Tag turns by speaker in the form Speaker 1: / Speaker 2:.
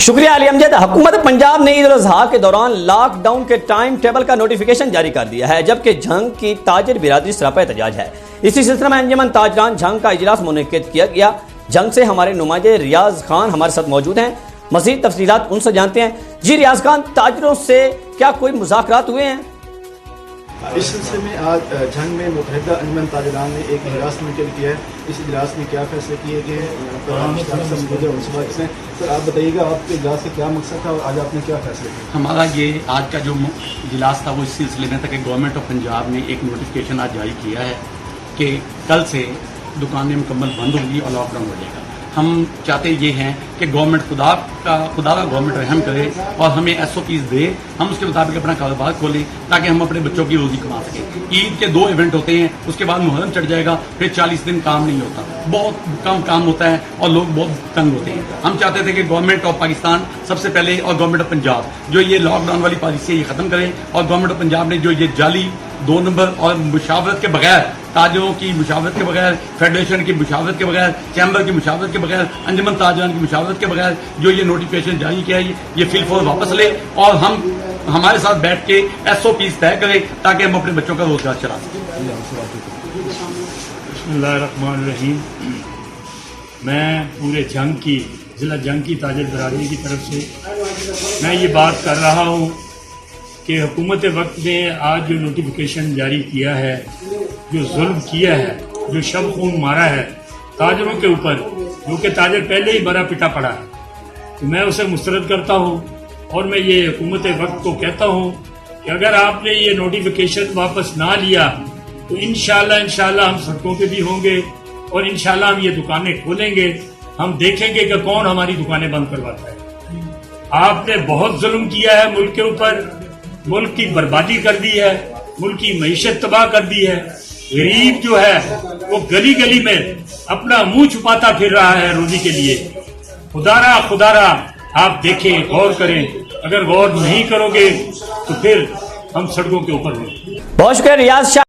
Speaker 1: شکریہ علی امجد۔ حکومت پنجاب نے عید الاضحیٰ کے دوران لاک ڈاؤن کے ٹائم ٹیبل کا نوٹیفیکیشن جاری کر دیا ہے، جبکہ جھنگ کی تاجر برادری سراپا احتجاج ہے۔ اسی سلسلے میں انجمن تاجران جھنگ کا اجلاس منعقد کیا گیا۔ جھنگ سے ہمارے نمائندے ریاض خان ہمارے ساتھ موجود ہیں، مزید تفصیلات ان سے جانتے ہیں۔ جی ریاض خان، تاجروں سے کیا کوئی مذاکرات ہوئے ہیں؟
Speaker 2: اس سلسلے میں آج جھنگ میں متحدہ انجمن تاجران نے ایک اجلاس منعقد کیا ہے۔ اس اجلاس میں کیا فیصلے کیے گئے ہیں؟ سر آپ بتائیے گا، آپ کے اجلاس کا کیا مقصد تھا اور آج آپ نے کیا فیصلے کیے؟
Speaker 3: ہمارا یہ آج کا جو اجلاس تھا وہ اس سلسلے میں تھا کہ گورنمنٹ آف پنجاب نے ایک نوٹیفیکیشن آج جاری کیا ہے کہ کل سے دکانیں مکمل بند ہوگی اور لاک ڈاؤن ہو جائے گا۔ ہم چاہتے یہ ہیں کہ گورنمنٹ خدا کا گورنمنٹ رحم کرے اور ہمیں ایس او پیز دے، ہم اس کے مطابق اپنا کاروبار کھولیں تاکہ ہم اپنے بچوں کی روزی کما سکیں۔ عید کے 2 ایونٹ ہوتے ہیں، اس کے بعد محرم چڑھ جائے گا، پھر 40 دن کام نہیں ہوتا، بہت کم کام ہوتا ہے اور لوگ بہت تنگ ہوتے ہیں۔ ہم چاہتے تھے کہ گورنمنٹ آف پاکستان سب سے پہلے اور گورنمنٹ آف پنجاب جو یہ لاک ڈاؤن والی پالیسی ہے یہ ختم کرے، اور گورنمنٹ آف پنجاب نے جو یہ جعلی 2 نمبر اور مشاورت کے بغیر، تاجروں کی مشاورت کے بغیر، فیڈریشن کی مشاورت کے بغیر، چیمبر کی مشاورت کے بغیر، انجمن تاجران کی مشاورت کے بغیر جو یہ نوٹیفیکیشن جاری کیا ہے یہ فی الفور واپس لے اور ہم ہمارے ساتھ بیٹھ کے ایس او پیز طے کریں تاکہ ہم اپنے بچوں کا روزگار چلا سکیں۔
Speaker 4: بسم اللہ الرحمن الرحیم۔ میں پورے جھنگ کی ضلع جھنگ کی تاجر برادری کی طرف سے میں یہ بات کر رہا ہوں کہ حکومت وقت نے آج جو نوٹیفیکیشن جاری کیا ہے، جو ظلم کیا ہے، جو شب خون مارا ہے تاجروں کے اوپر، جو کہ تاجر پہلے ہی بڑا پٹا پڑا ہے، تو میں اسے مسترد کرتا ہوں اور میں یہ حکومت وقت کو کہتا ہوں کہ اگر آپ نے یہ نوٹیفیکیشن واپس نہ لیا تو انشاءاللہ ہم سڑکوں پہ بھی ہوں گے اور انشاءاللہ ہم یہ دکانیں کھولیں گے۔ ہم دیکھیں گے کہ کون ہماری دکانیں بند کرواتا ہے۔ آپ نے بہت ظلم کیا ہے ملک کے اوپر، ملک کی بربادی کر دی ہے، ملک کی معیشت تباہ کر دی ہے۔ غریب جو ہے وہ گلی گلی میں اپنا منہ چھپاتا پھر رہا ہے روزی کے لیے۔ خدا را آپ دیکھیں، غور کریں، اگر غور نہیں کرو گے تو پھر ہم سڑکوں کے اوپر ہوں گے۔
Speaker 1: بہت شکریہ ریاض شاہ۔